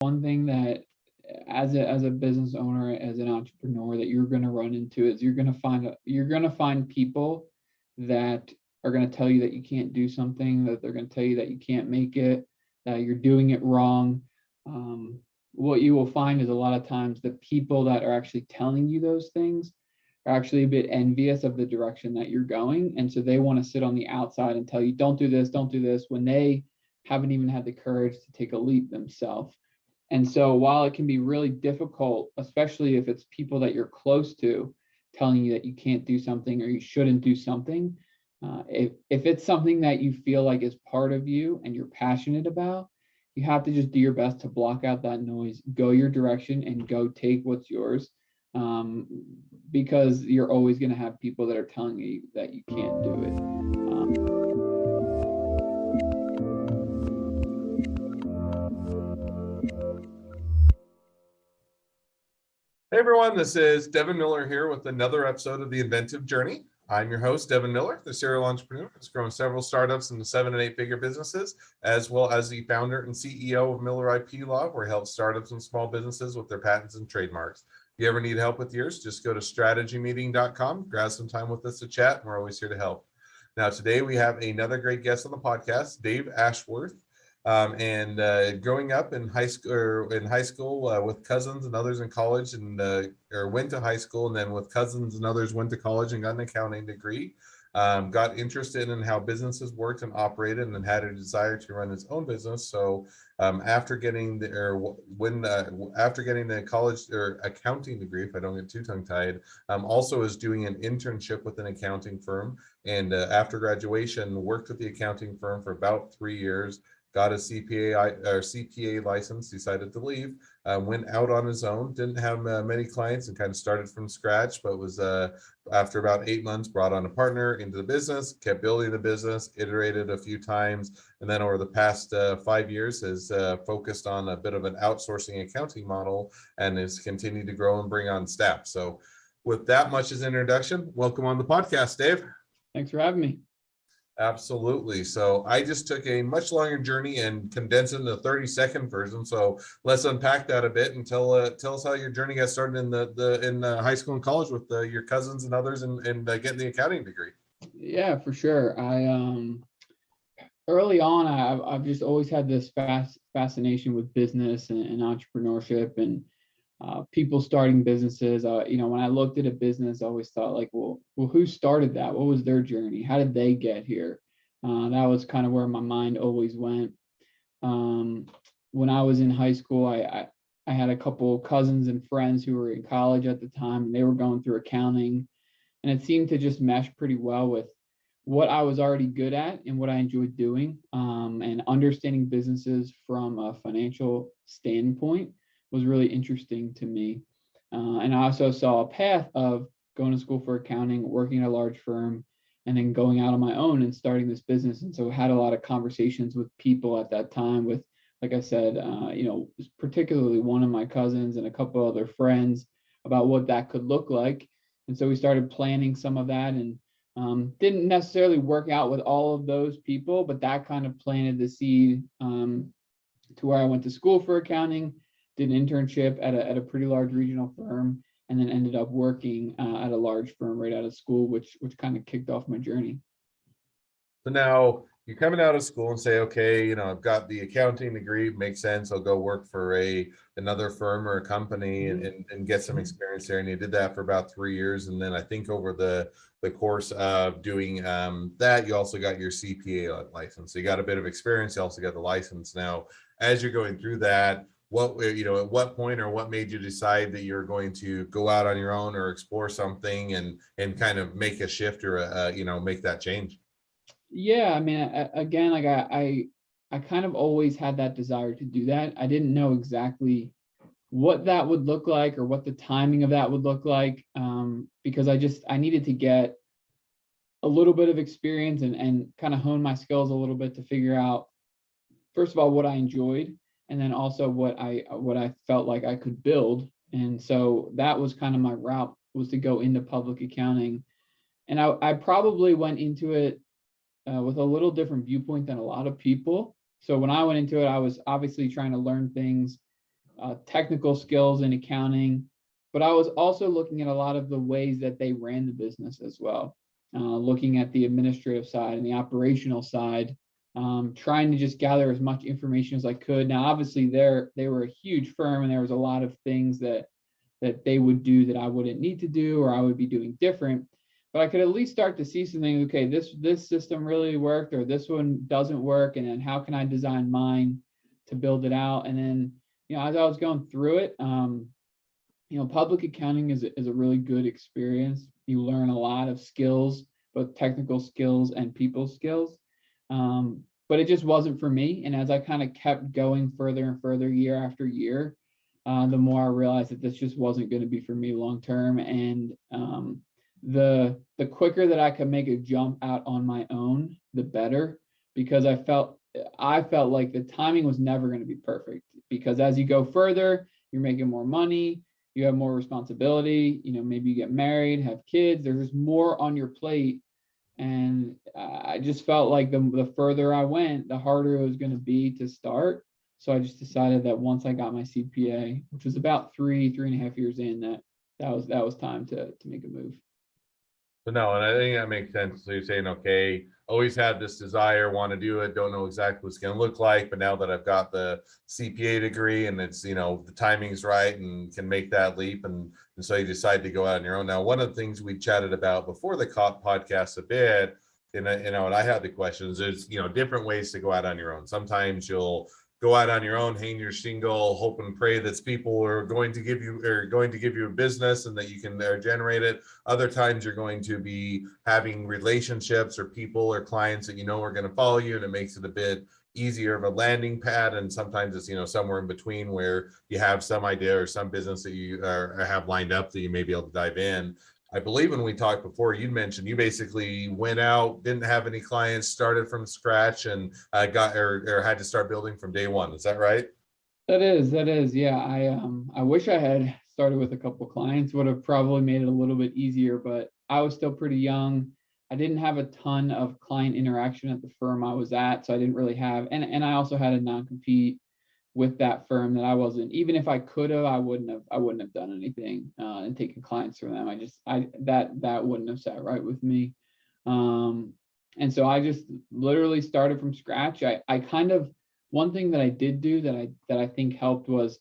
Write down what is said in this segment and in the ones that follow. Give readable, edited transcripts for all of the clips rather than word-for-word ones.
one thing that as a business owner, as an entrepreneur, that you're going to run into is you're going to find people that are going to tell you that you can't do something, that they're going to tell you that you can't make it, that you're doing it wrong. What you will find is a lot of times the people that are actually telling you those things are actually a bit envious of the direction that you're going, and so they want to sit on the outside and tell you, don't do this, when they haven't even had the courage to take a leap themselves. And so while it can be really difficult, especially if it's people that you're close to telling you that you can't do something or you shouldn't do something, if it's something that you feel like is part of you and you're passionate about, you have to just do your best to block out that noise, go your direction, and go take what's yours. Um, because you're always going to have people that are telling you that you can't do it. Hey everyone, this is Devin Miller here with another episode of The Inventive Journey. I'm your host, Devin Miller, the serial entrepreneur who's grown several startups into 7 and 8 figure businesses, as well as the founder and CEO of Miller IP Law, where he helps startups and small businesses with their patents and trademarks. If you ever need help with yours, just go to strategymeeting.com, grab some time with us to chat, and we're always here to help. Now, today we have another great guest on the podcast, Dave Ashworth. Growing up in high school with cousins and others in college, and or went to high school, and then with cousins and others went to college and got an accounting degree. Got interested in how businesses worked and operated, and then had a desire to run his own business. So after getting the college or accounting degree, if I don't get too tongue-tied, also is doing an internship with an accounting firm. And after graduation, worked with the accounting firm for about 3 years. Got a CPA license, decided to leave, went out on his own, didn't have many clients, and kind of started from scratch, but was after about 8 months brought on a partner into the business, kept building the business, iterated a few times, and then over the past 5 years has focused on a bit of an outsourcing accounting model and has continued to grow and bring on staff. So with that much as introduction, welcome on the podcast, Dave. Thanks for having me. Absolutely. So I just took a much longer journey and condensed it into a 30-second version. So let's unpack that a bit and tell us how your journey got started in high school and college with your cousins and others, and getting the accounting degree. Yeah, for sure. I early on, I've just always had this fascination with business and entrepreneurship, and people starting businesses. When I looked at a business, I always thought like, well, who started that? What was their journey? How did they get here? That was kind of where my mind always went. When I was in high school, I had a couple cousins and friends who were in college at the time, and they were going through accounting, and it seemed to just mesh pretty well with what I was already good at and what I enjoyed doing. And understanding businesses from a financial standpoint was really interesting to me. And I also saw a path of going to school for accounting, working at a large firm, and then going out on my own and starting this business. And so I had a lot of conversations with people at that time with, like I said, particularly one of my cousins and a couple other friends about what that could look like. And so we started planning some of that, and didn't necessarily work out with all of those people, but that kind of planted the seed to where I went to school for accounting, did an internship at a pretty large regional firm, and then ended up working at a large firm right out of school, which kind of kicked off my journey. So now you're coming out of school and say, okay, I've got the accounting degree, makes sense. I'll go work for another firm or a company and get some experience there. And you did that for about 3 years. And then I think over the course of doing that, you also got your CPA license. So you got a bit of experience. You also got the license. Now, as you're going through that, at what point or what made you decide that you're going to go out on your own or explore something and kind of make a shift or make that change? Yeah, I mean, again, like I kind of always had that desire to do that. I didn't know exactly what that would look like or what the timing of that would look like, because I needed to get a little bit of experience and kind of hone my skills a little bit to figure out, first of all, what I enjoyed, and then also what I felt like I could build. And so that was kind of my route, was to go into public accounting. And I probably went into it with a little different viewpoint than a lot of people. So when I went into it, I was obviously trying to learn things technical skills in accounting, but I was also looking at a lot of the ways that they ran the business as well, looking at the administrative side and the operational side, trying to just gather as much information as I could. Now, obviously, they were a huge firm, and there was a lot of things that they would do that I wouldn't need to do, or I would be doing different. But I could at least start to see something. Okay, this system really worked, or this one doesn't work, and then how can I design mine to build it out? And then, as I was going through it, public accounting is a really good experience. You learn a lot of skills, both technical skills and people skills. But it just wasn't for me. And as I kind of kept going further and further year after year, the more I realized that this just wasn't going to be for me long term. And the quicker that I could make a jump out on my own, the better, because I felt like the timing was never going to be perfect, because as you go further, you're making more money, you have more responsibility, maybe you get married, have kids, there's just more on your plate. And I just felt like the further I went, the harder it was going to be to start. So I just decided that once I got my CPA, which was about 3.5 years in, that was time to make a move. So no, and I think that makes sense. So you're saying, okay, always had this desire, want to do it, don't know exactly what it's going to look like, but now that I've got the CPA degree and it's, the timing's right and can make that leap, and so you decide to go out on your own. Now, one of the things we chatted about before the podcast a bit, and I had the questions, is different ways to go out on your own. Sometimes you'll go out on your own, hang your shingle, hope and pray that people are going to give you a business and that you can generate it. Other times you're going to be having relationships or people or clients that are going to follow you, and it makes it a bit easier of a landing pad. And sometimes it's somewhere in between where you have some idea or some business that you have lined up that you may be able to dive in. I believe when we talked before, you mentioned you basically went out, didn't have any clients, started from scratch, and got or had to start building from day one. Is that right? That is. Yeah. I wish I had started with a couple of clients, would have probably made it a little bit easier, but I was still pretty young. I didn't have a ton of client interaction at the firm I was at, so I didn't really have, and I also had a non-compete with that firm that I wasn't, even if I could have, I wouldn't have done anything and taken clients from them. That wouldn't have sat right with me. And so I just literally started from scratch. I kind of, one thing that I did do that I think helped was,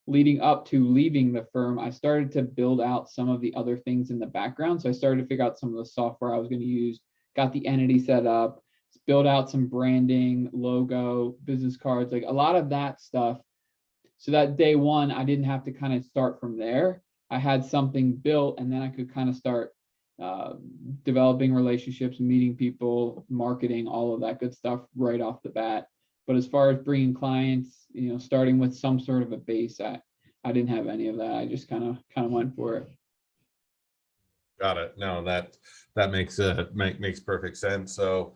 leading up to leaving the firm, I started to build out some of the other things in the background. So I started to figure out some of the software I was going to use, got the entity set up, build out some branding, logo, business cards, like a lot of that stuff. So that day one, I didn't have to kind of start from there. I had something built, and then I could kind of start developing relationships, meeting people, marketing, all of that good stuff right off the bat. But as far as bringing clients, starting with some sort of a base, I didn't have any of that. I just kind of went for it. Got it. No, that makes perfect sense. So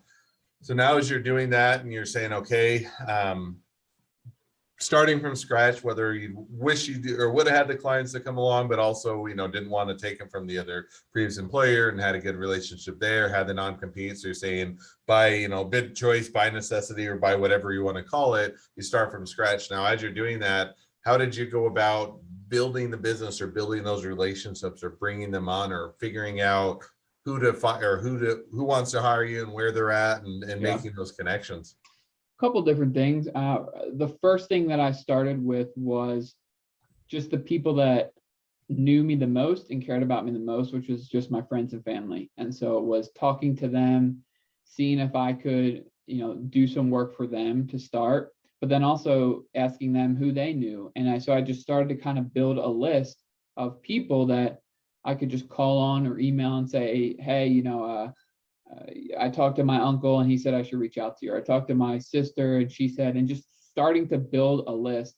now as you're doing that and you're saying, okay, starting from scratch, whether you wish you do or would have had the clients that come along, but also, didn't want to take them from the other previous employer and had a good relationship there, had the non-compete. So you're saying by, bid choice, by necessity, or by whatever you want to call it, you start from scratch. Now, as you're doing that, how did you go about building the business or building those relationships or bringing them on or figuring out who to fire or who wants to hire you and where they're at and making those connections? Couple different things. The first thing that I started with was just the people that knew me the most and cared about me the most, which was just my friends and family. And so it was talking to them, seeing if I could, do some work for them to start, but then also asking them who they knew. And so I just started to kind of build a list of people that I could just call on or email and say, hey, I talked to my uncle and he said I should reach out to you. Or I talked to my sister and she said, and just starting to build a list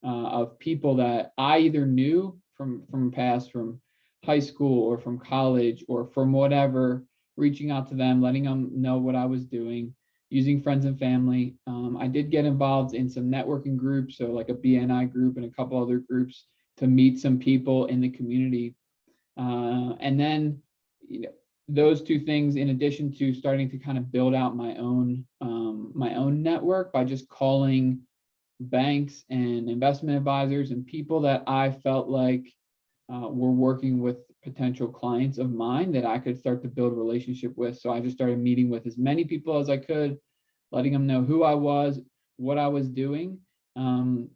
of people that I either knew from past, from high school or from college or from whatever, reaching out to them, letting them know what I was doing, using friends and family. I did get involved in some networking groups, so like a BNI group and a couple other groups to meet some people in the community. And then, those two things, in addition to starting to kind of build out my own network by just calling banks and investment advisors and people that I felt like were working with potential clients of mine that I could start to build a relationship with. So I just started meeting with as many people as I could, letting them know who I was, what I was doing. And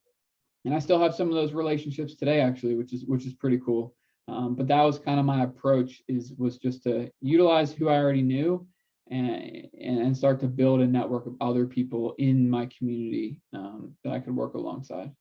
I still have some of those relationships today, actually, which is pretty cool. But that was kind of my approach was just to utilize who I already knew and start to build a network of other people in my community that I could work alongside.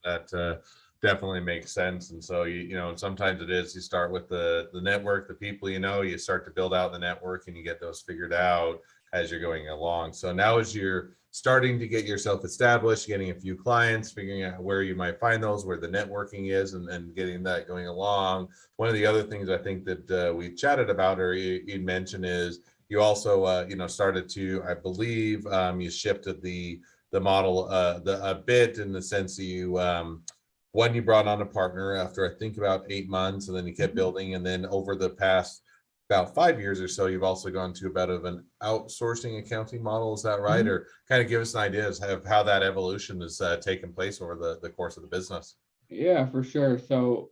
That definitely makes sense. And so you know, sometimes it is you start with the network, the people, you know, you start to build out the network and you get those figured out as you're going along. So now as you're starting to get yourself established, getting a few clients, figuring out where you might find those, where the networking is, and getting that going along. One of the other things I think that we chatted about, or you mentioned, is you also you know, started to, I believe, you shifted the model a bit, in the sense that you one, you brought on a partner after I think about 8 months, and then you kept building, and then over the past about 5 years or so, you've also gone to about of an outsourcing accounting model. Is that right? Or kind of give us an idea of how that evolution has taken place over the course of the business. Yeah, for sure. So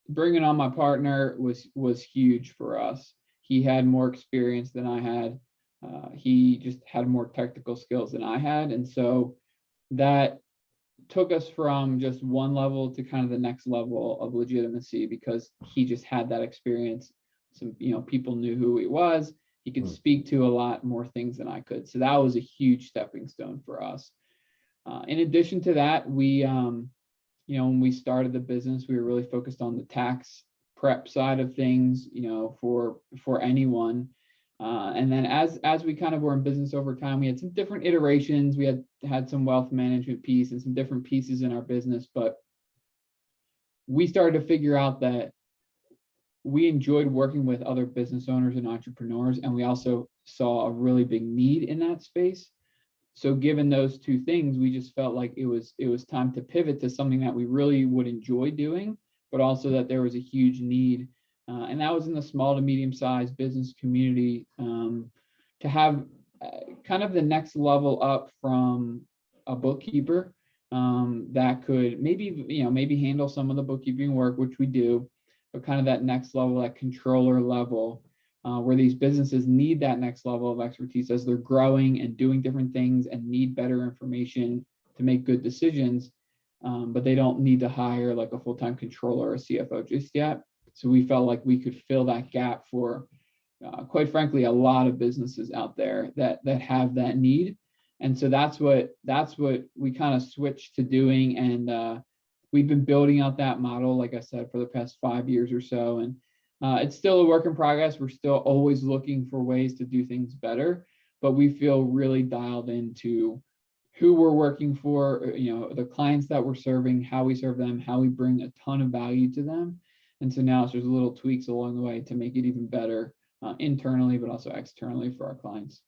bringing on my partner was huge for us. He had more experience than I had. He just had more technical skills than I had, and so that took us from just one level to kind of the next level of legitimacy, because he just had that experience. Some, you know, people knew who he was. He could speak to a lot more things than I could. So that was a huge stepping stone for us. In addition to that, we, you know, when we started the business, we were really focused on the tax prep side of things, you know, for anyone. And then as we kind of were in business over time, we had some different iterations. We had some wealth management piece and some different pieces in our business, but we started to figure out that we enjoyed working with other business owners and entrepreneurs, and we also saw a really big need in that space. So given those two things, we just felt like it was time to pivot to something that we really would enjoy doing, but also that there was a huge need. And that was in the small to medium-sized business community, to have kind of the next level up from a bookkeeper that could maybe handle some of the bookkeeping work, which we do, but kind of that next level, that controller level, where these businesses need that next level of expertise as they're growing and doing different things and need better information to make good decisions. But they don't need to hire like a full-time controller or a CFO just yet. So we felt like we could fill that gap for, quite frankly, a lot of businesses out there that have that need. And so that's what we kind of switched to doing. And we've been building out that model, like I said, for the past 5 years or so. And it's still a work in progress. We're still always looking for ways to do things better, but we feel really dialed into who we're working for, you know, the clients that we're serving, how we serve them, how we bring a ton of value to them. And so now it's just little tweaks along the way to make it even better internally, but also externally for our clients.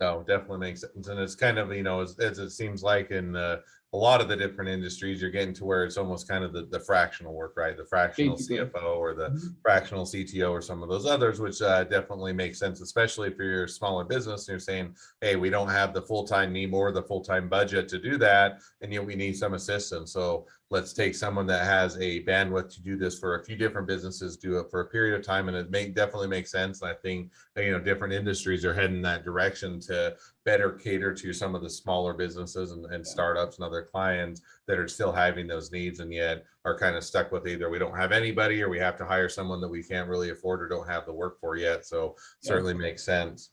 No, definitely makes sense. And it's kind of, you know, as it seems like in a lot of the different industries, you're getting to where it's almost kind of the fractional work, right? The fractional Basically. CFO or the fractional CTO or some of those others, which definitely makes sense, especially if you're a smaller business and you're saying, hey, we don't have the full-time need or the full-time budget to do that, and yet we need some assistance. So let's take someone that has a bandwidth to do this for a few different businesses, do it for a period of time, and it definitely makes sense. And I think, you know, different industries are heading that direction to better cater to some of the smaller businesses and startups and other clients that are still having those needs, and yet are kind of stuck with either we don't have anybody or we have to hire someone that we can't really afford or don't have the work for yet. So certainly makes sense.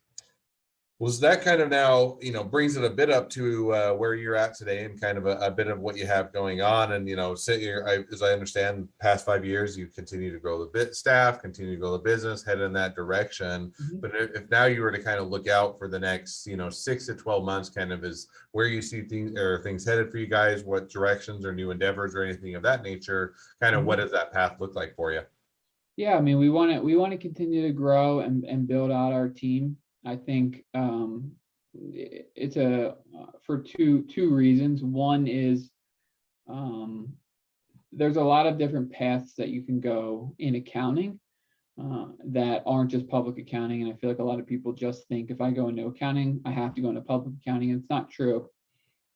Was that kind of now, you know, brings it a bit up to where you're at today, and kind of a bit of what you have going on. And, you know, sit here, as I understand, past 5 years, you continue to grow the staff, continue to grow the business, head in that direction. But if now you were to kind of look out for the next, you know, 6 to 12 months, kind of is where you see things headed for you guys, what directions or new endeavors or anything of that nature, kind of what does that path look like for you? Yeah, I mean, we want to continue to grow and build out our team. I think it's for two reasons. One is there's a lot of different paths that you can go in accounting that aren't just public accounting. And I feel like a lot of people just think if I go into accounting, I have to go into public accounting. And it's not true.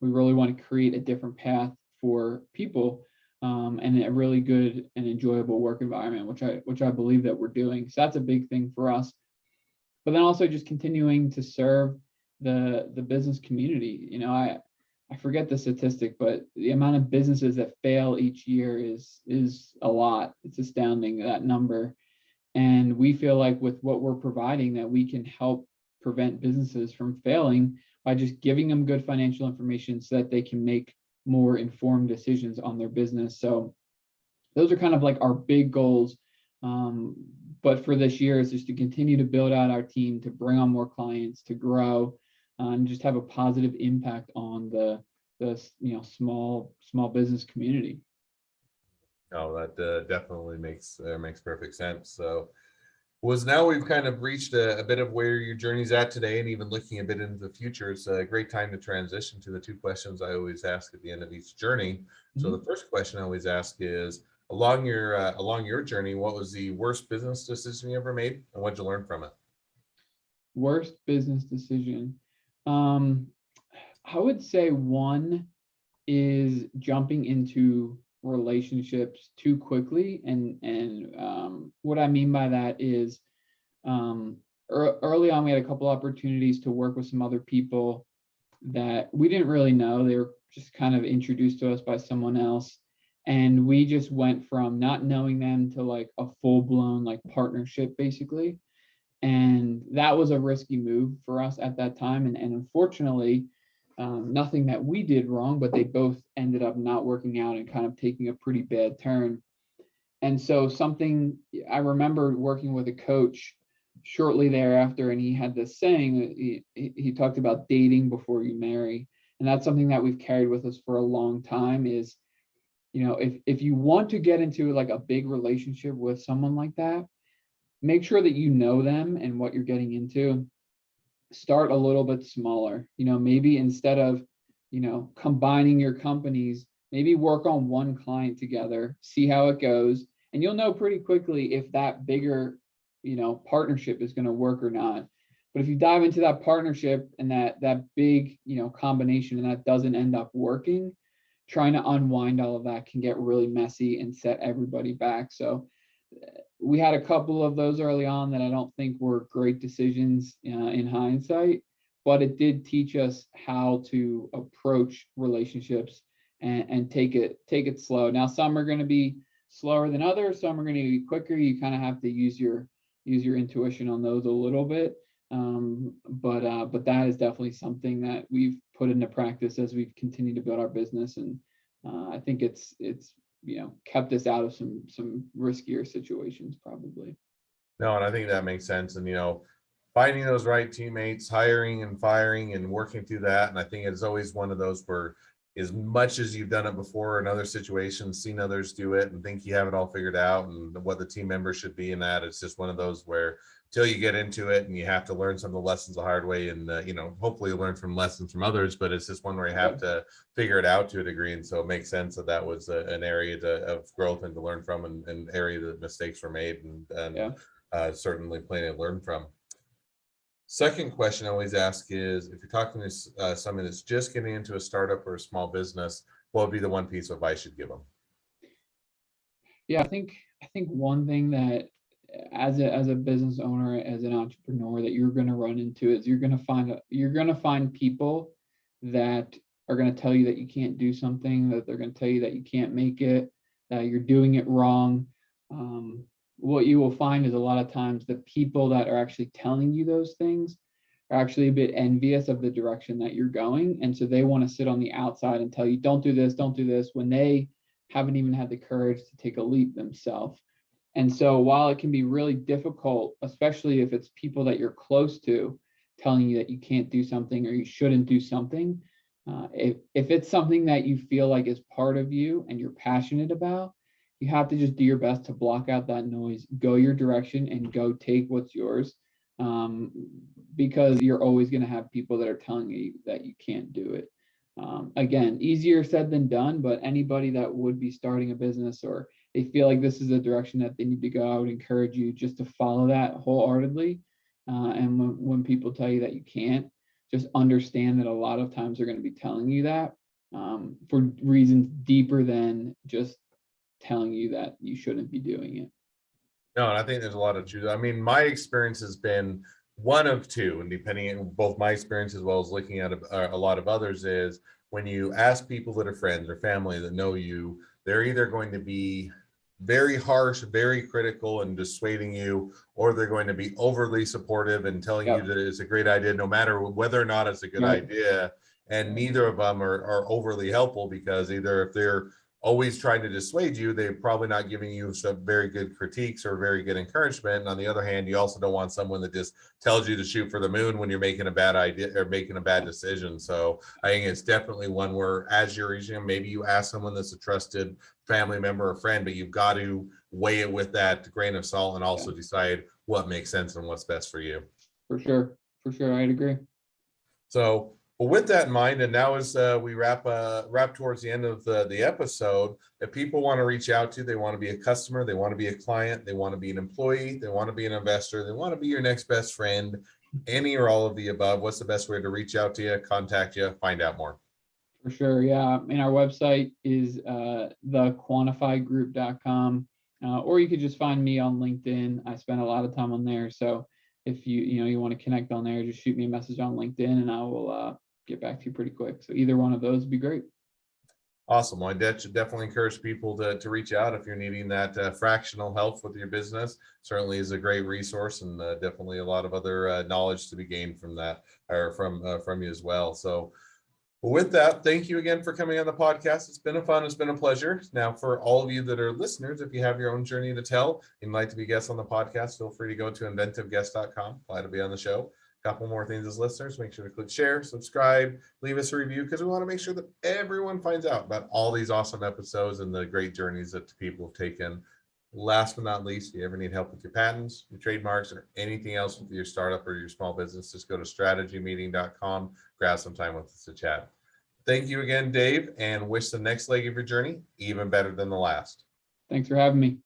we really want to create a different path for people, and a really good and enjoyable work environment, which I believe that we're doing. So that's a big thing for us. But then also just continuing to serve the business community. I forget the statistic, but the amount of businesses that fail each year is a lot. It's astounding, that number. And we feel like with what we're providing, that we can help prevent businesses from failing by just giving them good financial information so that they can make more informed decisions on their business. So those are kind of like our big goals. But for this year is just to continue to build out our team, to bring on more clients, to grow, and just have a positive impact on the small business community. Oh, that definitely makes perfect sense. So now we've kind of reached a bit of where your journey's at today, and even looking a bit into the future. It's a great time to transition to the two questions I always ask at the end of each journey. So the first question I always ask is, along your journey, what was the worst business decision you ever made, and what'd you learn from it? Worst business decision. I would say one is jumping into relationships too quickly. And what I mean by that is, early on, we had a couple opportunities to work with some other people that we didn't really know. They were just kind of introduced to us by someone else. And we just went from not knowing them to like a full-blown like partnership, basically. And that was a risky move for us at that time. And unfortunately, nothing that we did wrong, but they both ended up not working out and kind of taking a pretty bad turn. And so something I remember working with a coach shortly thereafter, and he had this saying, he talked about dating before you marry. And that's something that we've carried with us for a long time is, if you want to get into like a big relationship with someone like that, make sure that you know them and what you're getting into. Start a little bit smaller. Maybe instead of, combining your companies, maybe work on one client together, see how it goes. And you'll know pretty quickly if that bigger, partnership is going to work or not. But if you dive into that partnership and that big, combination, and that doesn't end up working, trying to unwind all of that can get really messy and set everybody back. So we had a couple of those early on that I don't think were great decisions in hindsight, but it did teach us how to approach relationships and take it slow. Now, some are going to be slower than others, some are going to be quicker. You kind of have to use your intuition on those a little bit. But that is definitely something that we've put into practice as we've continued to build our business, and I think it's kept us out of some riskier situations probably. No, and I think that makes sense. And finding those right teammates, hiring and firing, and working through that. And I think it's always one of those where, as much as you've done it before in other situations, seen others do it, and think you have it all figured out and what the team members should be in that, it's just one of those where till you get into it and you have to learn some of the lessons the hard way, and hopefully learn from lessons from others, but it's just one where you have to figure it out to a degree. And so it makes sense that was an area of growth and to learn from, and area that mistakes were made, and certainly plenty to learn from. Second question I always ask is, if you're talking to someone that's just getting into a startup or a small business, what would be the one piece of advice you'd give them? Yeah, I think one thing that as a business owner, as an entrepreneur, that you're going to run into is you're going to find people that are going to tell you that you can't do something, that they're going to tell you that you can't make it, that you're doing it wrong. What you will find is a lot of times the people that are actually telling you those things are actually a bit envious of the direction that you're going. And so they want to sit on the outside and tell you, don't do this, when they haven't even had the courage to take a leap themselves. And so while it can be really difficult, especially if it's people that you're close to telling you that you can't do something or you shouldn't do something, if it's something that you feel like is part of you and you're passionate about, you have to just do your best to block out that noise, go your direction, and go take what's yours, because you're always going to have people that are telling you that you can't do it. Again, easier said than done, but anybody that would be starting a business or they feel like this is the direction that they need to go, I would encourage you just to follow that wholeheartedly. And when people tell you that you can't, just understand that a lot of times they're going to be telling you that for reasons deeper than just telling you that you shouldn't be doing it. No, and I think there's a lot of truth. I mean, my experience has been one of two, and depending on both my experience as well as looking at a lot of others, is when you ask people that are friends or family that know you, they're either going to be very harsh, very critical and dissuading you, or they're going to be overly supportive and telling you Yep. that it's a great idea, no matter whether or not it's a good Right. idea. And neither of them are overly helpful, because either if they're always trying to dissuade you, they're probably not giving you some very good critiques or very good encouragement. And on the other hand, you also don't want someone that just tells you to shoot for the moon when you're making a bad idea or making a bad decision. So I think it's definitely one where, as you're reaching them, maybe you ask someone that's a trusted family member or friend, but you've got to weigh it with that grain of salt and also decide what makes sense and what's best for you. For sure. I'd agree. So, well, with that in mind, and now as we wrap towards the end of the episode, if people want to reach out to you, they want to be a customer, they want to be a client, they want to be an employee, they want to be an investor, they want to be your next best friend, any or all of the above, what's the best way to reach out to you, contact you, find out more? For sure. Yeah. And our website is thequantifygroup.com, or you could just find me on LinkedIn. I spend a lot of time on there. So if you want to connect on there, just shoot me a message on LinkedIn and I will get back to you pretty quick. So either one of those would be great. Awesome. Well, I definitely encourage people to reach out if you're needing that fractional help with your business. Certainly is a great resource, and definitely a lot of other knowledge to be gained from that, or from you as well. So, well, with that, thank you again for coming on the podcast. It's been it's been a pleasure. Now, for all of you that are listeners, if you have your own journey to tell and like to be guests on the podcast, feel free to go to inventiveguest.com. Glad to be on the show. Couple more things as listeners, make sure to click share, subscribe, leave us a review, because we want to make sure that everyone finds out about all these awesome episodes and the great journeys that people have taken. Last but not least, if you ever need help with your patents, your trademarks, or anything else with your startup or your small business, just go to strategymeeting.com, grab some time with us to chat. Thank you again, Dave, and wish the next leg of your journey even better than the last. Thanks for having me.